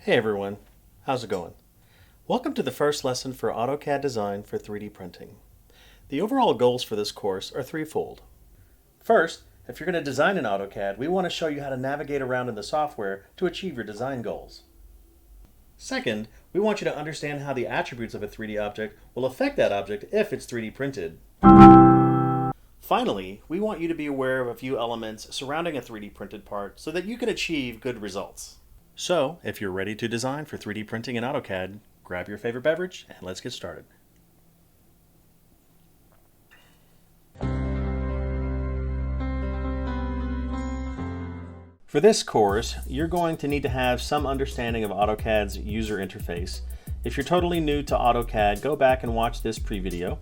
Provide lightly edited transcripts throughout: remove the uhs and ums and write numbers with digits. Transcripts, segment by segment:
Hey everyone, how's it going? Welcome to the first lesson for AutoCAD design for 3D printing. The overall goals for this course are threefold. First, if you're going to design in AutoCAD, we want to show you how to navigate around in the software to achieve your design goals. Second, we want you to understand how the attributes of a 3D object will affect that object if it's 3D printed. Finally, we want you to be aware of a few elements surrounding a 3D printed part so that you can achieve good results. So, if you're ready to design for 3D printing in AutoCAD, grab your favorite beverage and let's get started. For this course, you're going to need to have some understanding of AutoCAD's user interface. If you're totally new to AutoCAD, go back and watch this pre-video.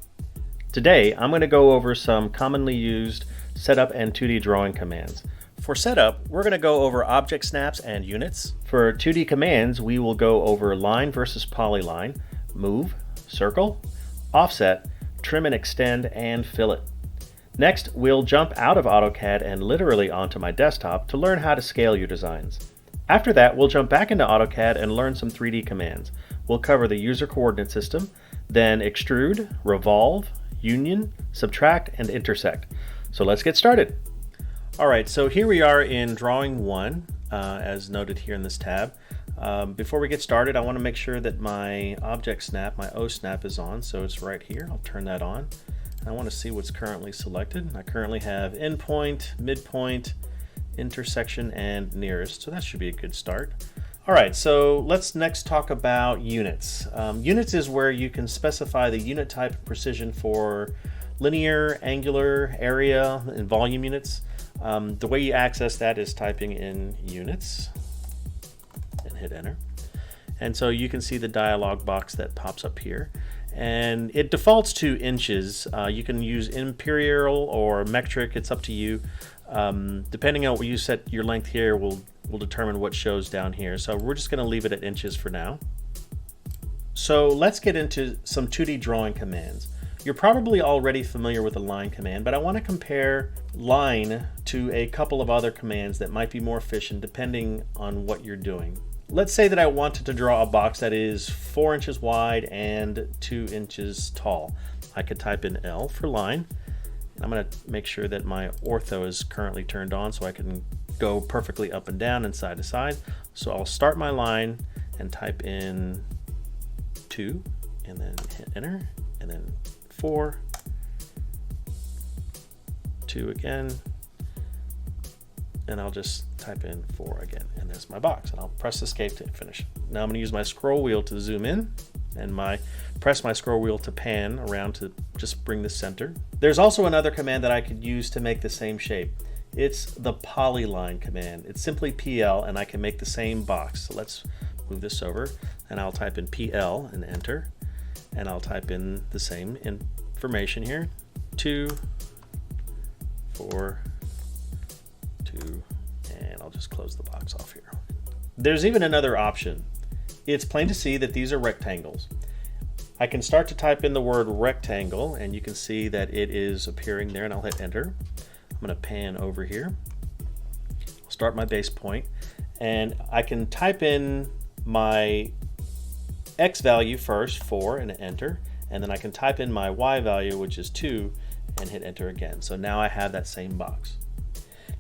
Today, I'm going to go over some commonly used setup and 2D drawing commands. For setup, we're going to go over object snaps and units. For 2D commands, we will go over line versus polyline, move, circle, offset, trim and extend, and fillet. Next, we'll jump out of AutoCAD and literally onto my desktop to learn how to scale your designs. After that, we'll jump back into AutoCAD and learn some 3D commands. We'll cover the user coordinate system, then extrude, revolve, union, subtract, and intersect. So let's get started. Alright, so here we are in drawing 1, as noted here in this tab. Before we get started, I want to make sure that my object snap, my O snap, is on, so it's right here. I'll turn that on. I want to see what's currently selected. I currently have endpoint, midpoint, intersection, and nearest, so that should be a good start. Alright, so let's next talk about units. Units is where you can specify the unit type and precision for linear, angular, area, and volume units. The way you access that is typing in units and hit enter. And so you can see the dialog box that pops up here. And it defaults to inches. You can use imperial or metric, it's up to you. Depending on what you set your length here will determine what shows down here. So we're just going to leave it at inches for now. So let's get into some 2D drawing commands. You're probably already familiar with the line command, but I want to compare line to a couple of other commands that might be more efficient depending on what you're doing. Let's say that I wanted to draw a box that is 4 inches wide and 2 inches tall. I could type in L for line. I'm going to make sure that my ortho is currently turned on so I can go perfectly up and down and side to side. So I'll start my line and type in 2 and then hit enter and then 4, 2 again, and I'll just type in 4 again, and there's my box, and I'll press escape to finish. Now I'm going to use my scroll wheel to zoom in and press my scroll wheel to pan around to just bring the center. There's also another command that I could use to make the same shape. It's the polyline command. It's simply PL and I can make the same box. So let's move this over and I'll type in PL and enter. And I'll type in the same information here, 2, 4, 2, and I'll just close the box off here. There's even another option. It's plain to see that these are rectangles. I can start to type in the word rectangle and you can see that it is appearing there and I'll hit enter. I'm going to pan over here. I'll start my base point and I can type in my X value first, 4, and enter, and then I can type in my Y value, which is 2, and hit enter again. So now I have that same box.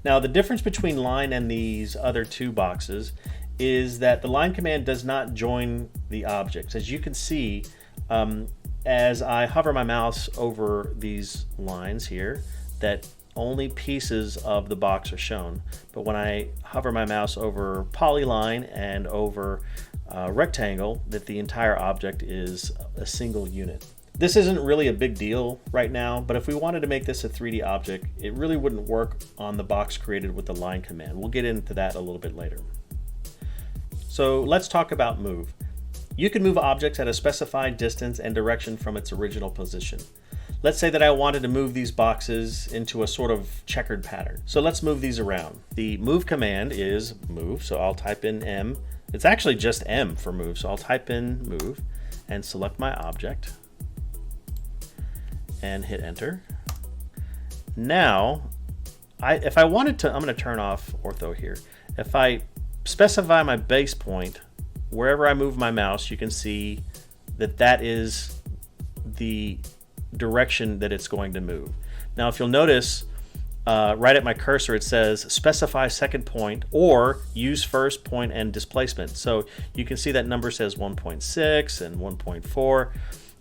Now the difference between line and these other two boxes is that the line command does not join the objects. As you can see, as I hover my mouse over these lines here, that only pieces of the box are shown. But when I hover my mouse over polyline and over rectangle, that the entire object is a single unit. This isn't really a big deal right now, but if we wanted to make this a 3D object, it really wouldn't work on the box created with the line command. We'll get into that a little bit later. So let's talk about move. You can move objects at a specified distance and direction from its original position. Let's say that I wanted to move these boxes into a sort of checkered pattern. So let's move these around. The move command is move, so I'll type in M. It's actually just M for move, so I'll type in move and select my object and hit enter. Now, if I wanted to, I'm going to turn off ortho here. If I specify my base point wherever I move my mouse, you can see that that is the direction that it's going to move. Now, if you'll notice, right at my cursor, it says specify second point or use first point and displacement. So you can see that number says 1.6 and 1.4,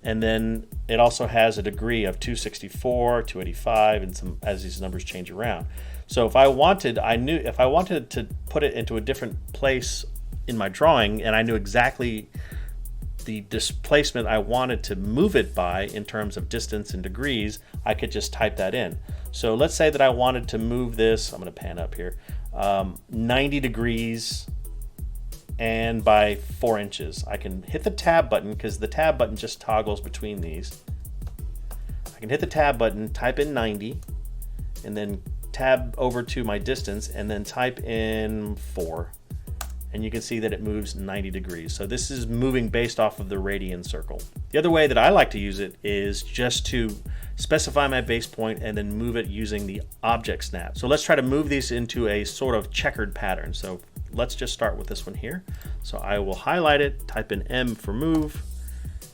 and then it also has a degree of 264, 285, and some as these numbers change around. So if I wanted to put it into a different place in my drawing, and I knew exactly the displacement I wanted to move it by in terms of distance and degrees, I could just type that in. So let's say that I wanted to move this, I'm going to pan up here, 90 degrees and by 4 inches. I can hit the tab button because the tab button just toggles between these. I can hit the tab button, type in 90, and then tab over to my distance and then type in 4. And you can see that it moves 90 degrees. So this is moving based off of the radian circle. The other way that I like to use it is just to specify my base point and then move it using the object snap. So let's try to move these into a sort of checkered pattern. So let's just start with this one here. So I will highlight it, type in M for move.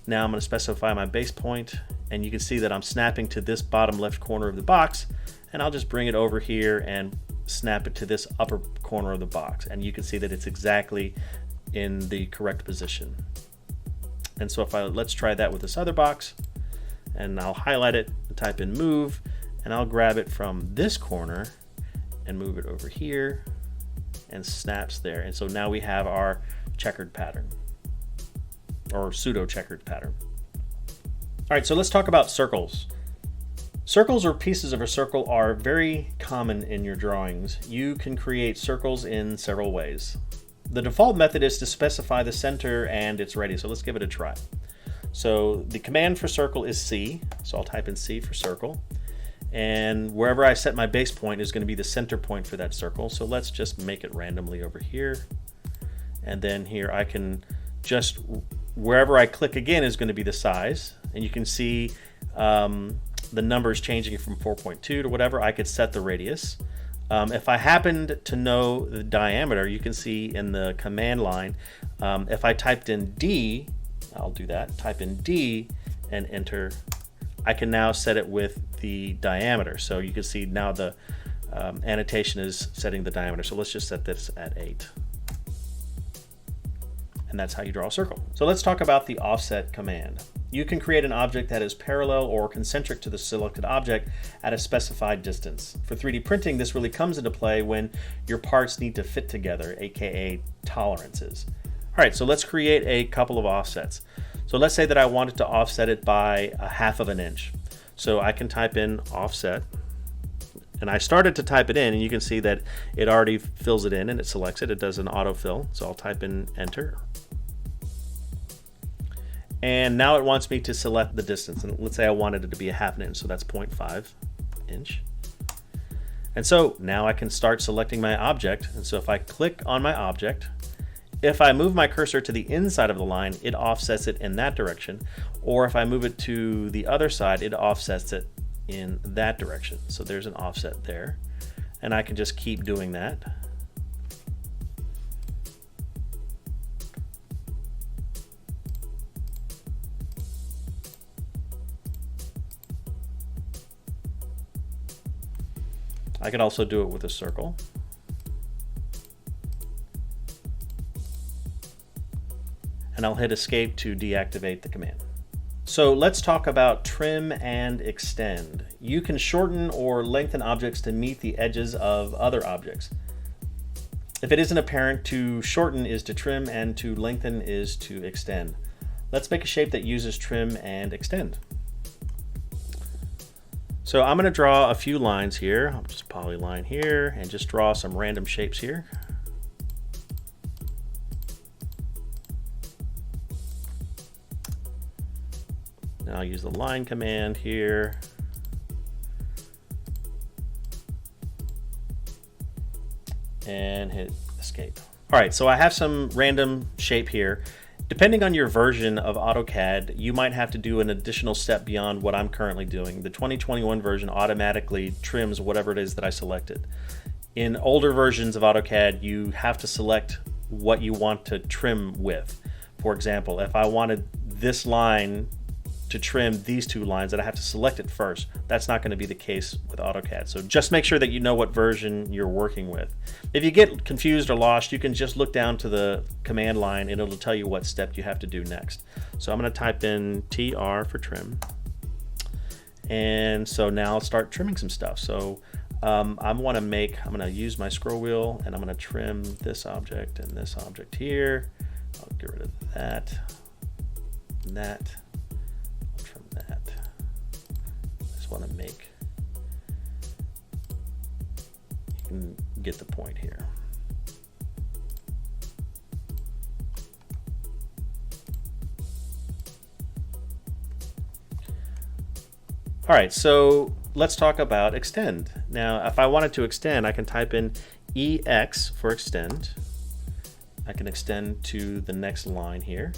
Now I'm going to specify my base point, and you can see that I'm snapping to this bottom left corner of the box, and I'll just bring it over here and snap it to this upper corner of the box, and you can see that it's exactly in the correct position. And so if let's try that with this other box, and I'll highlight it, type in move, and I'll grab it from this corner and move it over here, and snaps there. And so now we have our checkered pattern, or pseudo checkered pattern. All right, so let's talk about circles. Circles or pieces of a circle are very common in your drawings. You can create circles in several ways. The default method is to specify the center and it's ready, so let's give it a try. So the command for circle is C, so I'll type in C for circle, and wherever I set my base point is going to be the center point for that circle. So let's just make it randomly over here, and then here I can just, wherever I click again is going to be the size, and you can see the numbers changing from 4.2 to whatever. I could set the radius. If I happened to know the diameter, you can see in the command line, if I typed in D, I'll do that, type in D and enter, I can now set it with the diameter. So you can see now the annotation is setting the diameter. So let's just set this at 8. And that's how you draw a circle. So let's talk about the offset command. You can create an object that is parallel or concentric to the selected object at a specified distance. For 3D printing, this really comes into play when your parts need to fit together, aka tolerances. All right, so let's create a couple of offsets. So let's say that I wanted to offset it by 1/2 inch. So I can type in offset, and I started to type it in, and you can see that it already fills it in and it selects it. It does an autofill. So I'll type in enter. And now it wants me to select the distance. And let's say I wanted it to be 1/2 inch, so that's 0.5 inch. And so now I can start selecting my object. And so if I click on my object, if I move my cursor to the inside of the line, it offsets it in that direction. Or if I move it to the other side, it offsets it in that direction. So there's an offset there. And I can just keep doing that. I could also do it with a circle. And I'll hit escape to deactivate the command. So let's talk about trim and extend. You can shorten or lengthen objects to meet the edges of other objects. If it isn't apparent, to shorten is to trim and to lengthen is to extend. Let's make a shape that uses trim and extend. So I'm going to draw a few lines here. I'll just polyline here and just draw some random shapes here. Now I'll use the line command here. And hit escape. All right, so I have some random shape here. Depending on your version of AutoCAD, you might have to do an additional step beyond what I'm currently doing. The 2021 version automatically trims whatever it is that I selected. In older versions of AutoCAD, you have to select what you want to trim with. For example, if I wanted this line to trim these two lines, that I have to select it first. That's not going to be the case with AutoCAD. So just make sure that you know what version you're working with. If you get confused or lost, you can just look down to the command line and it'll tell you what step you have to do next. So I'm going to type in TR for trim. And so now I'll start trimming some stuff. So I'm going to use my scroll wheel and I'm going to trim this object and this object here. I'll get rid of that and that. That. I just want to make, you can get the point here. All right, so let's talk about extend. Now, if I wanted to extend, I can type in EX for extend. I can extend to the next line here.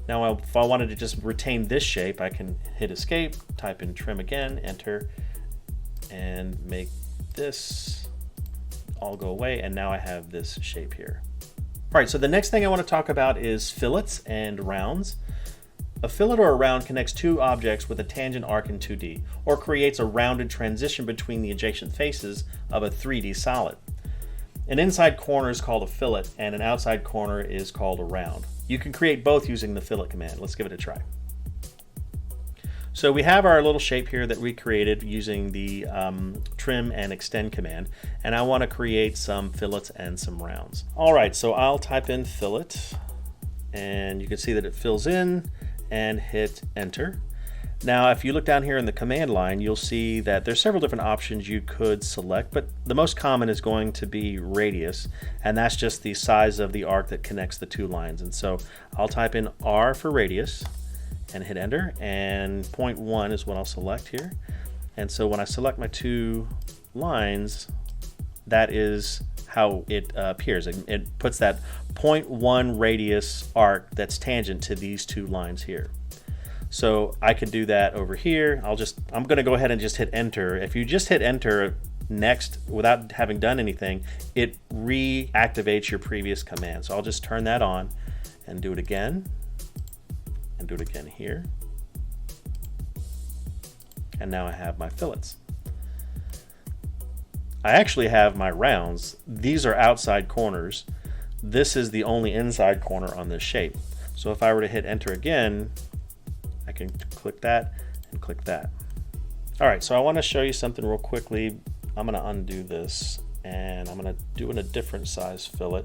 Now, if I wanted to just retain this shape, I can hit escape, type in trim again, enter, and make this all go away. And now I have this shape here. All right, so the next thing I want to talk about is fillets and rounds. A fillet or a round connects two objects with a tangent arc in 2D, or creates a rounded transition between the adjacent faces of a 3D solid. An inside corner is called a fillet, and an outside corner is called a round. You can create both using the fillet command. Let's give it a try. So we have our little shape here that we created using the trim and extend command, and I want to create some fillets and some rounds. All right, so I'll type in fillet, and you can see that it fills in, and hit enter. Now, if you look down here in the command line, you'll see that there's several different options you could select, but the most common is going to be radius, and that's just the size of the arc that connects the two lines. And so I'll type in R for radius and hit enter, and 0.1 is what I'll select here. And so when I select my two lines, that is how it appears. It puts that 0.1 radius arc that's tangent to these two lines here. So I could do that over here. I'm going to go ahead and just hit enter. If you just hit enter next without having done anything, it reactivates your previous command. So I'll just turn that on and do it again, and do it again here. And now I have my fillets. I actually have my rounds. These are outside corners. This is the only inside corner on this shape. So if I were to hit enter again, I can click that and click that. All right, so I want to show you something real quickly. I'm going to undo this and I'm going to do in a different size fillet.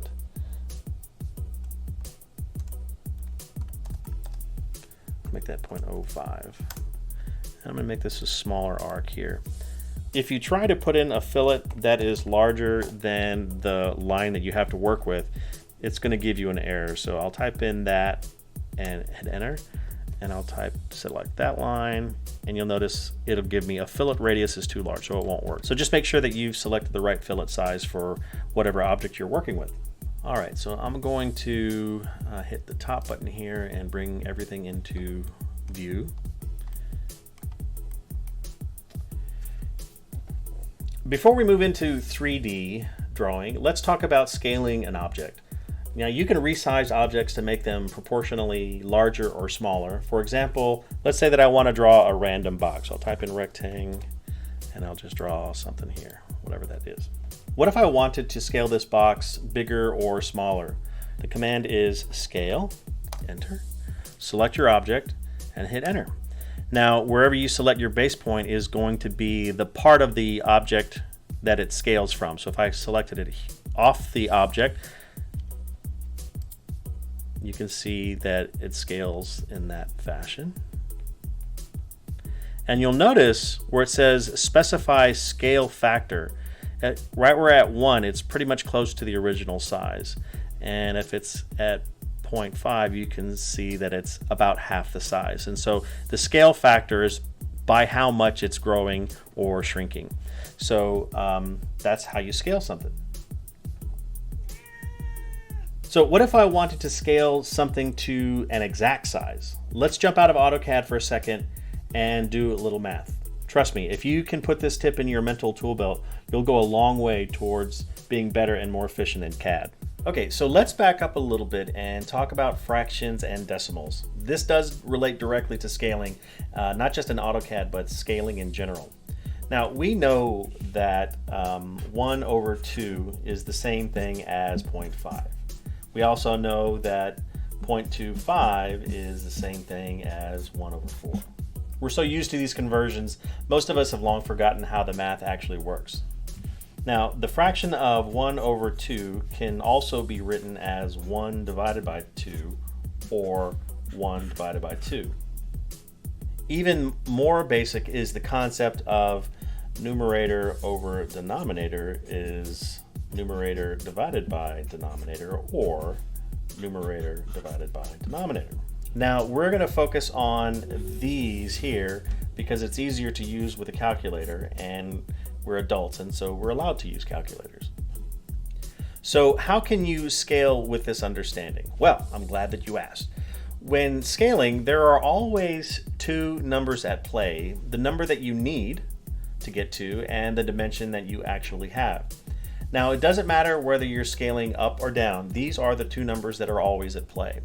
Make that 0.05. I'm going to make this a smaller arc here. If you try to put in a fillet that is larger than the line that you have to work with, it's going to give you an error. So I'll type in that and hit enter, and I'll select that line, and you'll notice it'll give me a fillet radius is too large, so it won't work. So just make sure that you've selected the right fillet size for whatever object you're working with. All right, so I'm going to hit the top button here and bring everything into view. Before we move into 3D drawing, let's talk about scaling an object. Now, you can resize objects to make them proportionally larger or smaller. For example, let's say that I want to draw a random box. I'll type in rectangle and I'll just draw something here, whatever that is. What if I wanted to scale this box bigger or smaller? The command is scale, enter, select your object, and hit enter. Now, wherever you select your base point is going to be the part of the object that it scales from. So if I selected it off the object, you can see that it scales in that fashion. And you'll notice where it says specify scale factor. Right where at 1, it's pretty much close to the original size. And if it's at 0.5, you can see that it's about half the size. And so the scale factor is by how much it's growing or shrinking. So that's how you scale something. So what if I wanted to scale something to an exact size? Let's jump out of AutoCAD for a second and do a little math. Trust me, if you can put this tip in your mental tool belt, you'll go a long way towards being better and more efficient in CAD. Okay, so let's back up a little bit and talk about fractions and decimals. This does relate directly to scaling, not just in AutoCAD, but scaling in general. Now, we know that 1 over 2 is the same thing as 0.5. We also know that 0.25 is the same thing as 1 over 4. We're so used to these conversions, most of us have long forgotten how the math actually works. Now, the fraction of 1 over 2 can also be written as 1 divided by 2 or 1 divided by 2. Even more basic is the concept of numerator over denominator is numerator divided by denominator or numerator divided by denominator. Now, we're going to focus on these here because it's easier to use with a calculator, and we're adults, and so we're allowed to use calculators. So how can you scale with this understanding? Well, I'm glad that you asked. When scaling, there are always two numbers at play: the number that you need to get to and the dimension that you actually have. Now, it doesn't matter whether you're scaling up or down. These are the two numbers that are always at play.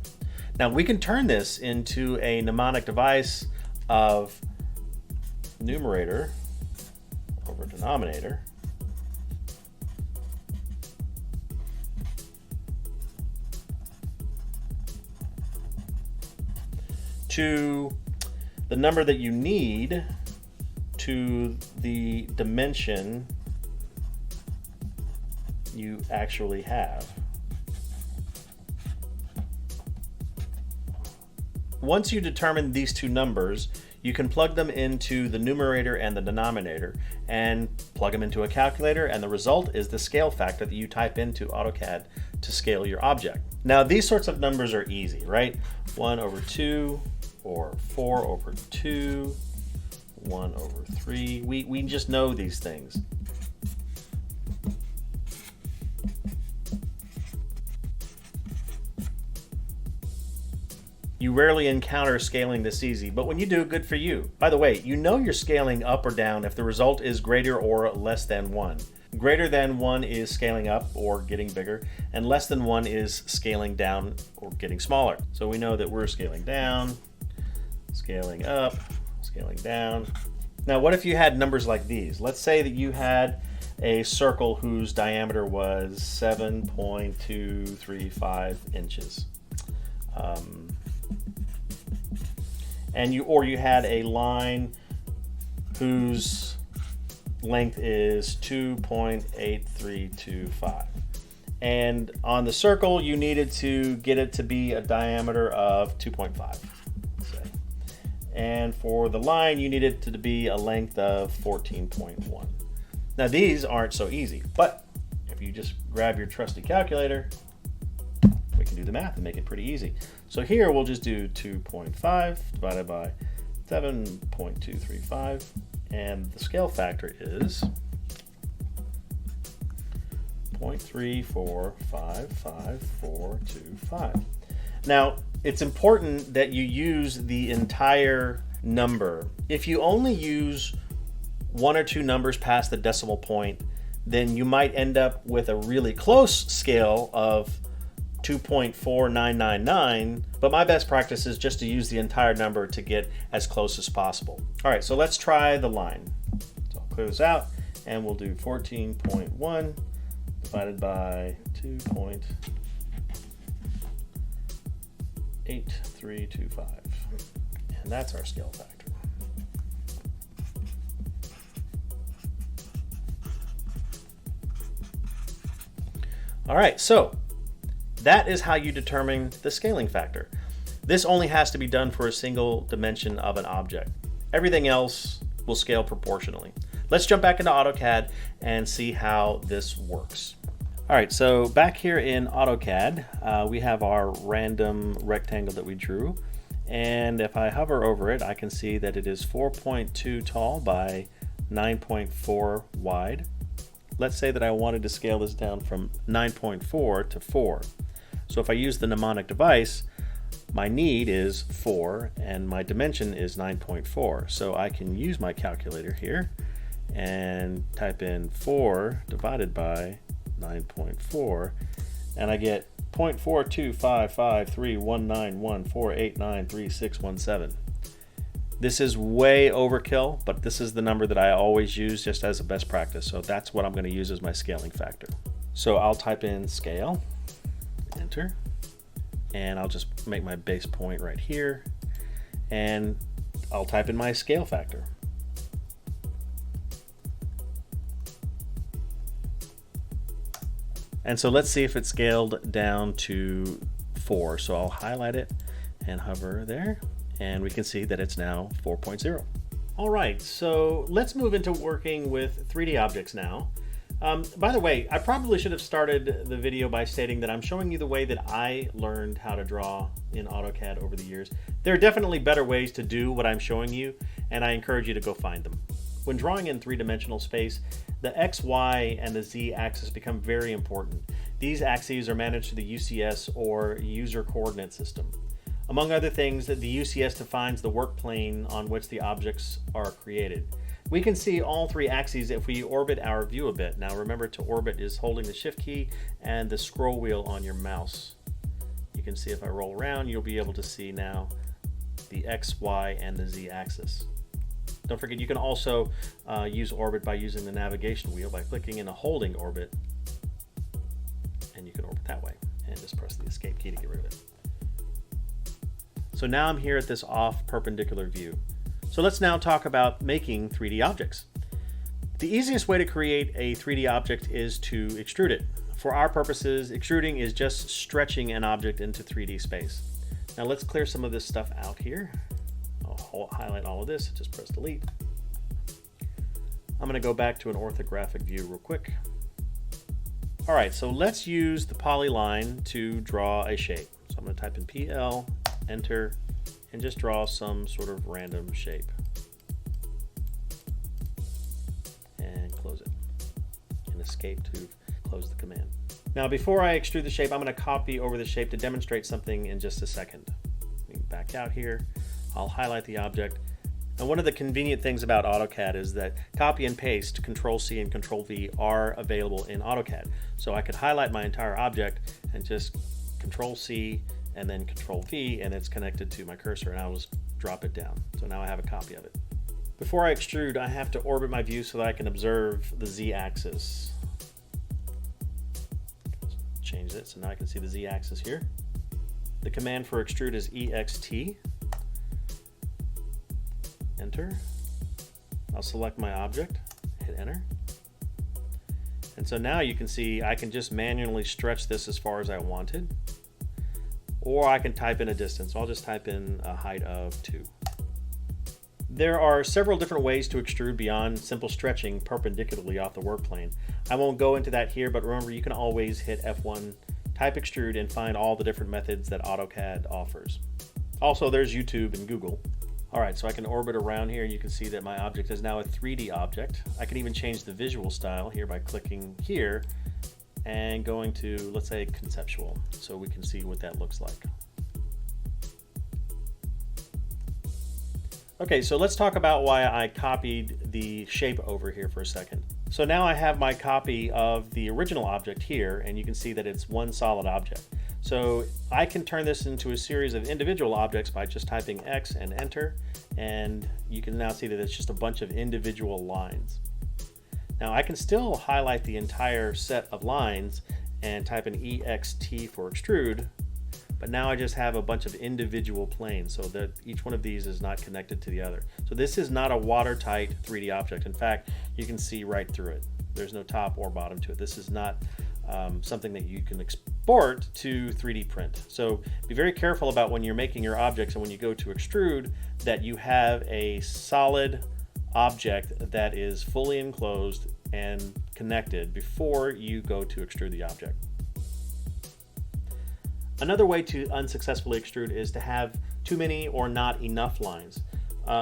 Now, we can turn this into a mnemonic device of numerator over denominator to the number that you need to the dimension you actually have. Once you determine these two numbers, you can plug them into the numerator and the denominator and plug them into a calculator, and the result is the scale factor that you type into AutoCAD to scale your object. Now, these sorts of numbers are easy, right? 1 over 2 or 4 over 2, 1 over 3. We just know these things. You rarely encounter scaling this easy, but when you do, good for you. By the way, you know you're scaling up or down if the result is greater or less than 1. Greater than 1 is scaling up or getting bigger, and less than 1 is scaling down or getting smaller. So we know that we're scaling down, scaling up, scaling down. Now, what if you had numbers like these? Let's say that you had a circle whose diameter was 7.235 inches. And you had a line whose length is 2.8325. And on the circle, you needed to get it to be a diameter of 2.5. Say. And for the line, you needed it to be a length of 14.1. Now, these aren't so easy, but if you just grab your trusty calculator, we can do the math and make it pretty easy. So here we'll just do 2.5 divided by 7.235, and the scale factor is 0.345525. Now, it's important that you use the entire number. If you only use one or two numbers past the decimal point, then you might end up with a really close scale of 2.4999, but my best practice is just to use the entire number to get as close as possible. All right, so let's try the line. So I'll clear this out, and we'll do 14.1 divided by 2.8325, and that's our scale factor. All right, so that is how you determine the scaling factor. This only has to be done for a single dimension of an object. Everything else will scale proportionally. Let's jump back into AutoCAD and see how this works. All right, so back here in AutoCAD, we have our random rectangle that we drew. And if I hover over it, I can see that it is 4.2 tall by 9.4 wide. Let's say that I wanted to scale this down from 9.4 to 4. So if I use the mnemonic device, my need is 4 and my dimension is 9.4. So I can use my calculator here and type in 4 divided by 9.4, and I get 0.425531914893617. This is way overkill, but this is the number that I always use just as a best practice. So that's what I'm going to use as my scaling factor. So I'll type in scale, enter, and I'll just make my base point right here, and I'll type in my scale factor. And so let's see if it's scaled down to 4. So I'll highlight it and hover there, and we can see that it's now 4.0. All right, so let's move into working with 3D objects now. By the way, I probably should have started the video by stating that I'm showing you the way that I learned how to draw in AutoCAD over the years. There are definitely better ways to do what I'm showing you, and I encourage you to go find them. When drawing in three-dimensional space, the X, Y, and the Z axis become very important. These axes are managed through the UCS, or User Coordinate System. Among other things, the UCS defines the work plane on which the objects are created. We can see all three axes if we orbit our view a bit. Now remember, to orbit is holding the Shift key and the scroll wheel on your mouse. You can see if I roll around, you'll be able to see now the X, Y, and the Z axis. Don't forget, you can also use orbit by using the navigation wheel by clicking in a holding orbit, and you can orbit that way, and just press the escape key to get rid of it. So now I'm here at this off perpendicular view. So let's now talk about making 3D objects. The easiest way to create a 3D object is to extrude it. For our purposes, extruding is just stretching an object into 3D space. Now let's clear some of this stuff out here. I'll highlight all of this, just press delete. I'm going to go back to an orthographic view real quick. All right, so let's use the polyline to draw a shape. So I'm going to type in PL, enter, and just draw some sort of random shape. And close it. And escape to close the command. Now before I extrude the shape, I'm going to copy over the shape to demonstrate something in just a second. Back out here. I'll highlight the object. And one of the convenient things about AutoCAD is that copy and paste, Control-C and Control-V, are available in AutoCAD. So I could highlight my entire object and just Control-C and then Control-V, and it's connected to my cursor, and I'll just drop it down. So now I have a copy of it. Before I extrude, I have to orbit my view so that I can observe the Z-axis. Change it so now I can see the Z-axis here. The command for extrude is EXT. Enter. I'll select my object, hit enter. And so now you can see I can just manually stretch this as far as I wanted, or I can type in a distance. So I'll just type in a height of 2. There are several different ways to extrude beyond simple stretching perpendicularly off the work plane. I won't go into that here, but remember, you can always hit F1, type extrude, and find all the different methods that AutoCAD offers. Also, there's YouTube and Google. All right, so I can orbit around here. You can see that my object is now a 3D object. I can even change the visual style here by clicking here and going to, let's say, conceptual, so we can see what that looks like. Okay, so let's talk about why I copied the shape over here for a second. So now I have my copy of the original object here, and you can see that it's one solid object. So I can turn this into a series of individual objects by just typing X and enter, and you can now see that it's just a bunch of individual lines. Now I can still highlight the entire set of lines and type in EXT for extrude, but now I just have a bunch of individual planes, so that each one of these is not connected to the other. So this is not a watertight 3D object. In fact, you can see right through it. There's no top or bottom to it. This is not something that you can export to 3D print. So be very careful about when you're making your objects and when you go to extrude that you have a solid object that is fully enclosed and connected before you go to extrude the object. Another way to unsuccessfully extrude is to have too many or not enough lines.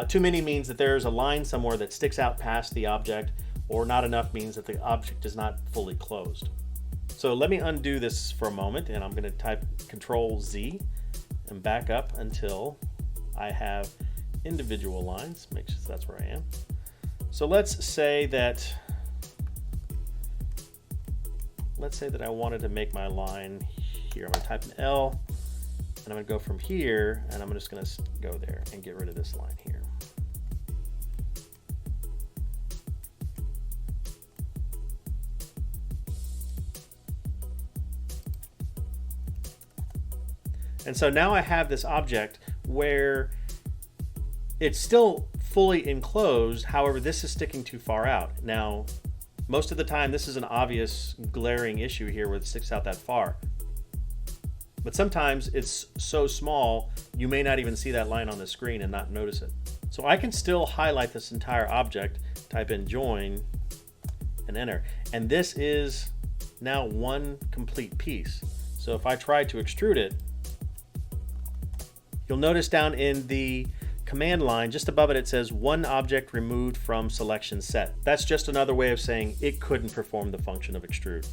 Too many means that there's a line somewhere that sticks out past the object, or not enough means that the object is not fully closed. So let me undo this for a moment, and I'm going to type Control-Z and back up until I have individual lines. Make sure that's where I am. So let's say that let's say that I wanted to make my line here. I'm going to type an L, and I'm going to go from here, and I'm just going to go there and get rid of this line here. And so now I have this object where it's still fully enclosed, however this is sticking too far out. Now, most of the time this is an obvious glaring issue here where it sticks out that far. But sometimes it's so small you may not even see that line on the screen and not notice it. So I can still highlight this entire object, type in join, and enter. And this is now one complete piece. So if I try to extrude it, you'll notice down in the command line, just above it, it says one object removed from selection set. That's just another way of saying it couldn't perform the function of extrude.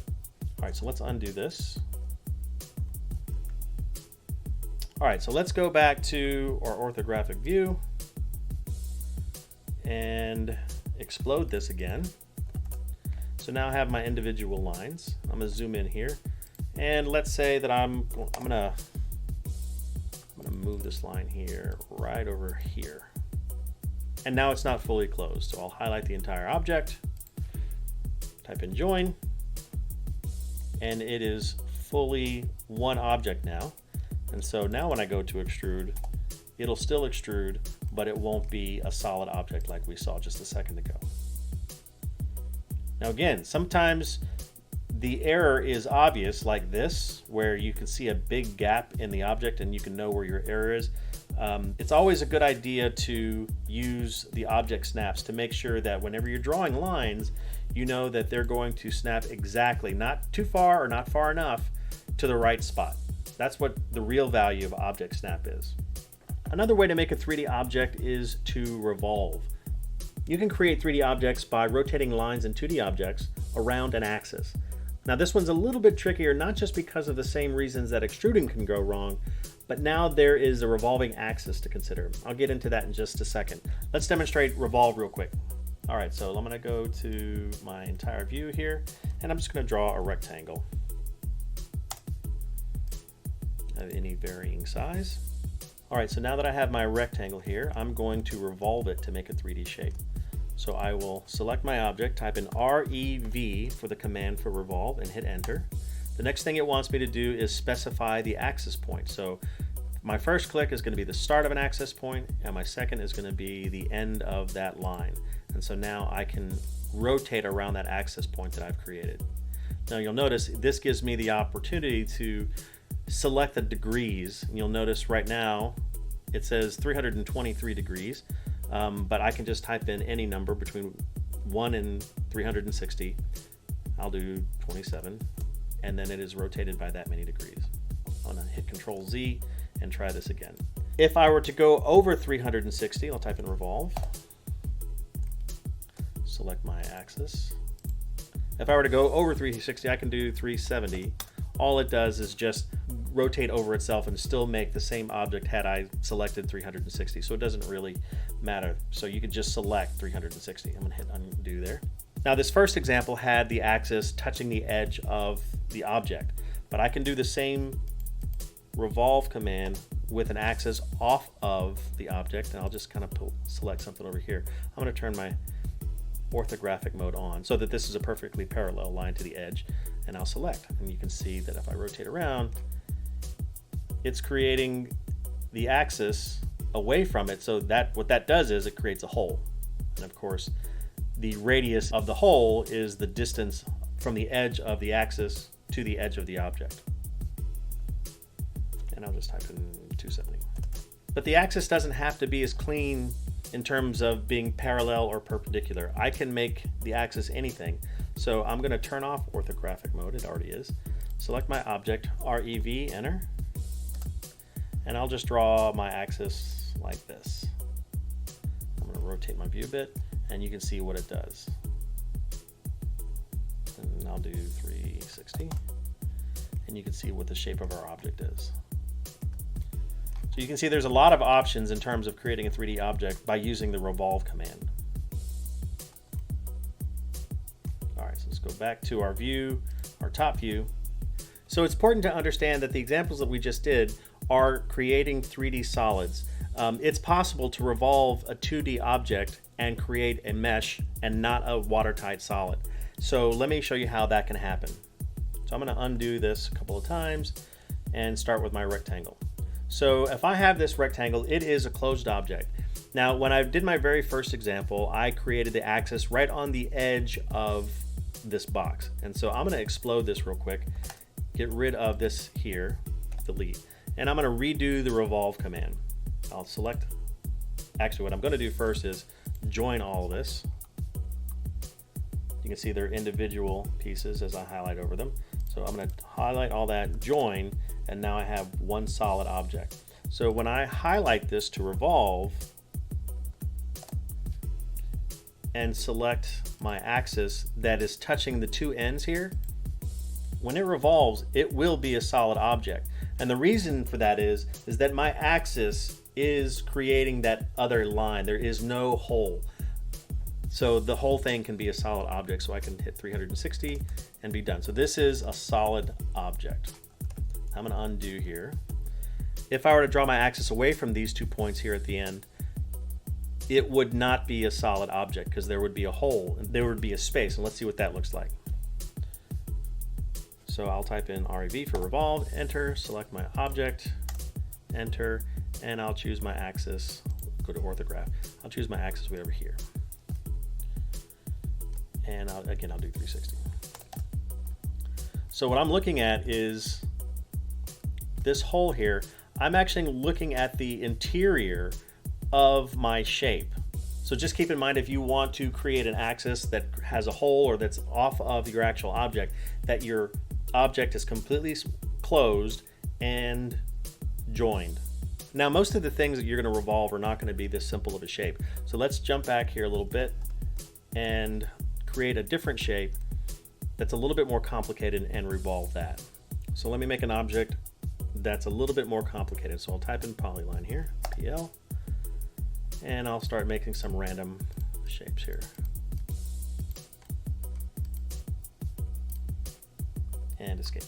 All right, so let's undo this. All right, so let's go back to our orthographic view and explode this again. So now I have my individual lines. I'm gonna zoom in here, and let's say that I'm gonna move this line here right over here. And now it's not fully closed. So I'll highlight the entire object, type in join, and it is fully one object now. And so now when I go to extrude, it'll still extrude, but it won't be a solid object like we saw just a second ago. Now again, sometimes the error is obvious like this, where you can see a big gap in the object and you can know where your error is. It's always a good idea to use the object snaps to make sure that whenever you're drawing lines, you know that they're going to snap exactly, not too far or not far enough, to the right spot. That's what the real value of object snap is. Another way to make a 3D object is to revolve. You can create 3D objects by rotating lines in 2D objects around an axis. Now this one's a little bit trickier, not just because of the same reasons that extruding can go wrong, but now there is a revolving axis to consider. I'll get into that in just a second. Let's demonstrate revolve real quick. All right, so I'm gonna go to my entire view here, and I'm just gonna draw a rectangle of any varying size. All right, so now that I have my rectangle here, I'm going to revolve it to make a 3D shape. So I will select my object, type in REV for the command for revolve, and hit enter. The next thing it wants me to do is specify the axis point. So my first click is going to be the start of an axis point, and my second is going to be the end of that line. And so now I can rotate around that axis point that I've created. Now you'll notice this gives me the opportunity to select the degrees. And you'll notice right now it says 323 degrees. But I can just type in any number between 1 and 360. I'll do 27, and then it is rotated by that many degrees. I'm gonna hit Control Z and try this again. If I were to go over 360, I'll type in revolve, select my axis. If I were to go over 360, I can do 370. All it does is just rotate over itself and still make the same object had I selected 360. So it doesn't really matter. So you could just select 360. I'm gonna hit undo there. Now this first example had the axis touching the edge of the object, but I can do the same revolve command with an axis off of the object, and I'll just kind of select something over here. I'm gonna turn my orthographic mode on so that this is a perfectly parallel line to the edge, and I'll select. And you can see that if I rotate around, it's creating the axis away from it, so that what that does is it creates a hole. And of course, the radius of the hole is the distance from the edge of the axis to the edge of the object. And I'll just type in 270. But the axis doesn't have to be as clean in terms of being parallel or perpendicular. I can make the axis anything. So I'm going to turn off orthographic mode, it already is. Select my object, REV, enter. And I'll just draw my axis like this. I'm going to rotate my view a bit, and you can see what it does. And I'll do 360, and you can see what the shape of our object is. So you can see there's a lot of options in terms of creating a 3D object by using the revolve command. All right, so let's go back to our view, our top view. So it's important to understand that the examples that we just did are creating 3D solids. It's possible to revolve a 2D object and create a mesh and not a watertight solid. So let me show you how that can happen. So I'm going to undo this a couple of times and start with my rectangle. So if I have this rectangle, it is a closed object. Now, when I did my very first example, I created the axis right on the edge of this box. And so I'm going to explode this real quick, get rid of this here, delete, and I'm going to redo the revolve command. I'll select, actually what I'm going to do first is join all of this. You can see they're individual pieces as I highlight over them. So I'm going to highlight all that, join, and now I have one solid object. So when I highlight this to revolve and select my axis that is touching the two ends here, when it revolves, it will be a solid object. And the reason for that is that my axis is creating that other line. There is no hole. So the whole thing can be a solid object. So I can hit 360 and be done. So this is a solid object. I'm going to undo here. If I were to draw my axis away from these 2 points here at the end, it would not be a solid object because there would be a hole, there would be a space, and let's see what that looks like. So I'll type in REV for revolve, enter, select my object, enter, and I'll choose my axis, go to orthograph. I'll choose my axis way over here. And again, I'll do 360. So what I'm looking at is this hole here. I'm actually looking at the interior of my shape. So just keep in mind, if you want to create an axis that has a hole or that's off of your actual object, that your object is completely closed and joined. Now, most of the things that you're going to revolve are not going to be this simple of a shape. So let's jump back here a little bit and create a different shape that's a little bit more complicated and revolve that. So let me make an object that's a little bit more complicated. So I'll type in polyline here, PL, and I'll start making some random shapes here. And escape.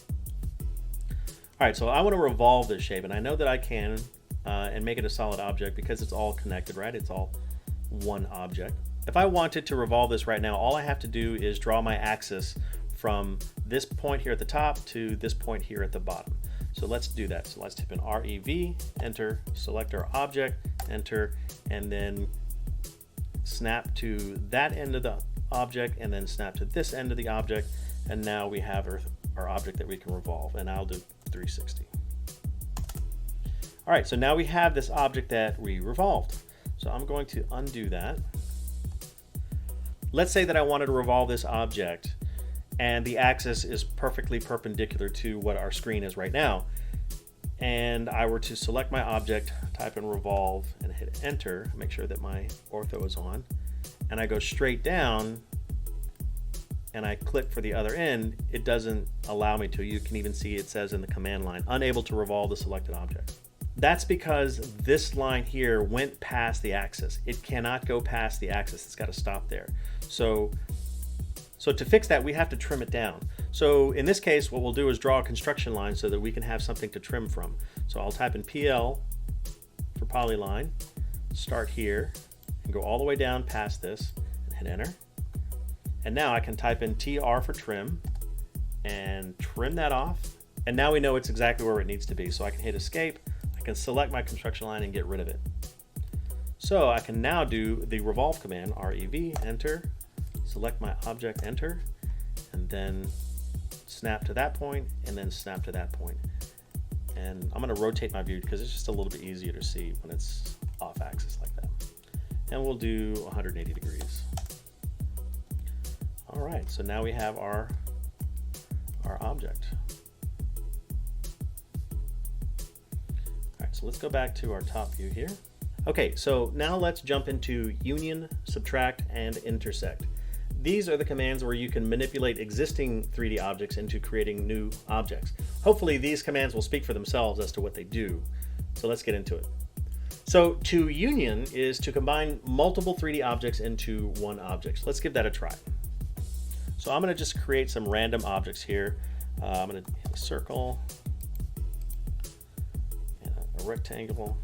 All right, so I want to revolve this shape, and I know that I can and make it a solid object because it's all connected, right? It's all one object. If I wanted to revolve this right now, all I have to do is draw my axis from this point here at the top to this point here at the bottom. So let's do that. So let's type in REV, enter, select our object, enter, and then snap to that end of the object, and then snap to this end of the object, and now we have our object that we can revolve, and I'll do 360. All right, so now we have this object that we revolved. So I'm going to undo that. Let's say that I wanted to revolve this object and the axis is perfectly perpendicular to what our screen is right now. And I were to select my object, type in revolve, and hit enter, make sure that my ortho is on, and I go straight down and I click for the other end, it doesn't allow me to. You can even see it says in the command line, unable to revolve the selected object. That's because this line here went past the axis. It cannot go past the axis. It's got to stop there. So to fix that, we have to trim it down. So in this case, what we'll do is draw a construction line so that we can have something to trim from. So I'll type in PL for polyline, start here, and go all the way down past this, and hit enter. And now I can type in TR for trim, and trim that off. And now we know it's exactly where it needs to be. So I can hit escape, I can select my construction line and get rid of it. So I can now do the revolve command, REV, enter, select my object, enter, and then snap to that point, and then snap to that point. And I'm going to rotate my view because it's just a little bit easier to see when it's off axis like that. And we'll do 180 degrees. All right, so now we have our object. All right, so let's go back to our top view here. Okay, so now let's jump into union, subtract, and intersect. These are the commands where you can manipulate existing 3D objects into creating new objects. Hopefully these commands will speak for themselves as to what they do. So let's get into it. So to union is to combine multiple 3D objects into one object. So let's give that a try. So I'm going to just create some random objects here. I'm going to hit a circle and a rectangle.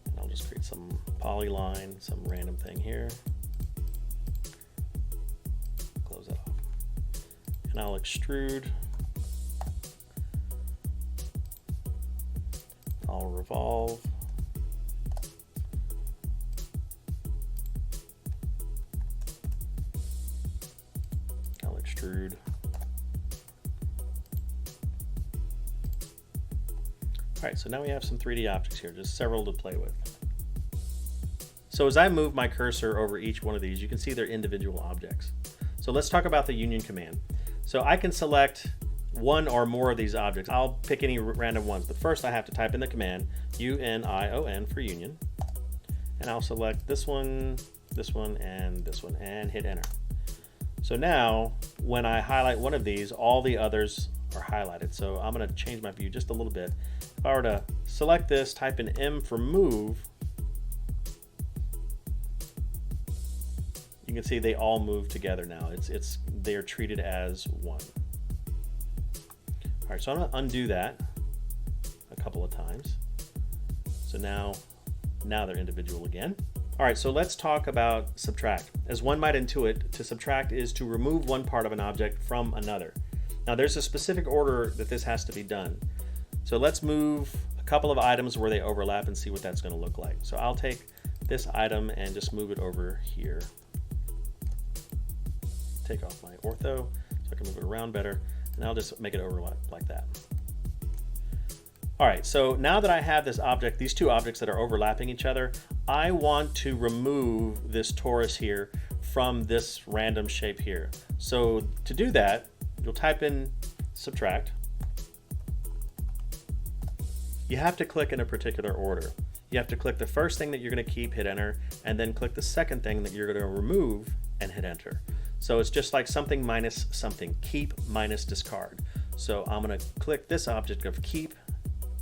And I'll just create some polyline, some random thing here. Close that off. And I'll extrude. I'll revolve. I'll extrude. All right, so now we have some 3D objects here, just several to play with. So as I move my cursor over each one of these, you can see they're individual objects. So let's talk about the union command. So I can select one or more of these objects. I'll pick any random ones, but first I have to type in the command union for union, and I'll select this one, and this one, and hit enter. So now when I highlight one of these, all the others are highlighted. So I'm going to change my view just a little bit. If I were to select this, type in M for move, you can see they all move together now. They are treated as one. All right, so I'm going to undo that a couple of times. So now they're individual again. All right, so let's talk about subtract. As one might intuit, to subtract is to remove one part of an object from another. Now there's a specific order that this has to be done. So let's move a couple of items where they overlap and see what that's going to look like. So I'll take this item and just move it over here. Take off my ortho so I can move it around better, and I'll just make it overlap like that. All right, so now that I have this object, these two objects that are overlapping each other, I want to remove this torus here from this random shape here. So to do that, you'll type in subtract. You have to click in a particular order. You have to click the first thing that you're going to keep, hit enter, and then click the second thing that you're going to remove and hit enter. So it's just like something minus something, keep minus discard. So I'm going to click this object of keep,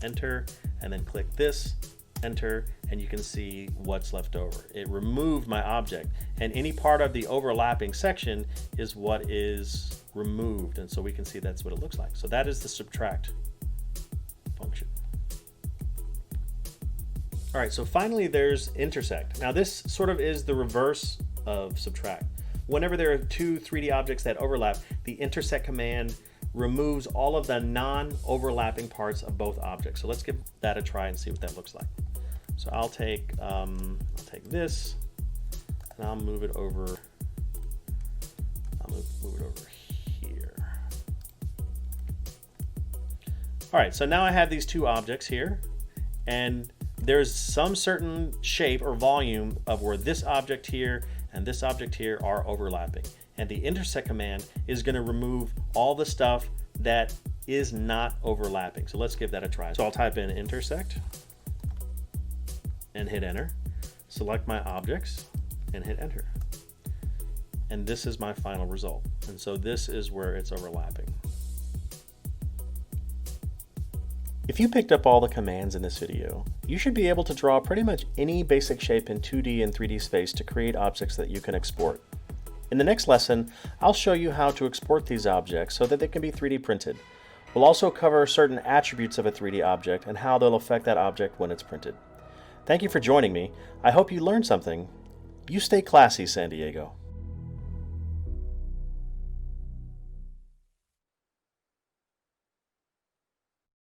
enter, and then click this, enter, and you can see what's left over. It removed my object, and any part of the overlapping section is what is removed, and so we can see that's what it looks like. So that is the subtract function. All right, so finally there's intersect. Now this sort of is the reverse of subtract. Whenever there are two 3D objects that overlap, the intersect command removes all of the non-overlapping parts of both objects. So let's give that a try and see what that looks like. So I'll take this and I'll move it over. I'll move it over here. All right, so now I have these two objects here, and there's some certain shape or volume of where this object here and this object here are overlapping. And the intersect command is going to remove all the stuff that is not overlapping. So let's give that a try. So I'll type in intersect and hit enter, select my objects and hit enter. And this is my final result. And so this is where it's overlapping. If you picked up all the commands in this video, you should be able to draw pretty much any basic shape in 2D and 3D space to create objects that you can export. In the next lesson, I'll show you how to export these objects so that they can be 3D printed. We'll also cover certain attributes of a 3D object and how they'll affect that object when it's printed. Thank you for joining me. I hope you learned something. You stay classy, San Diego.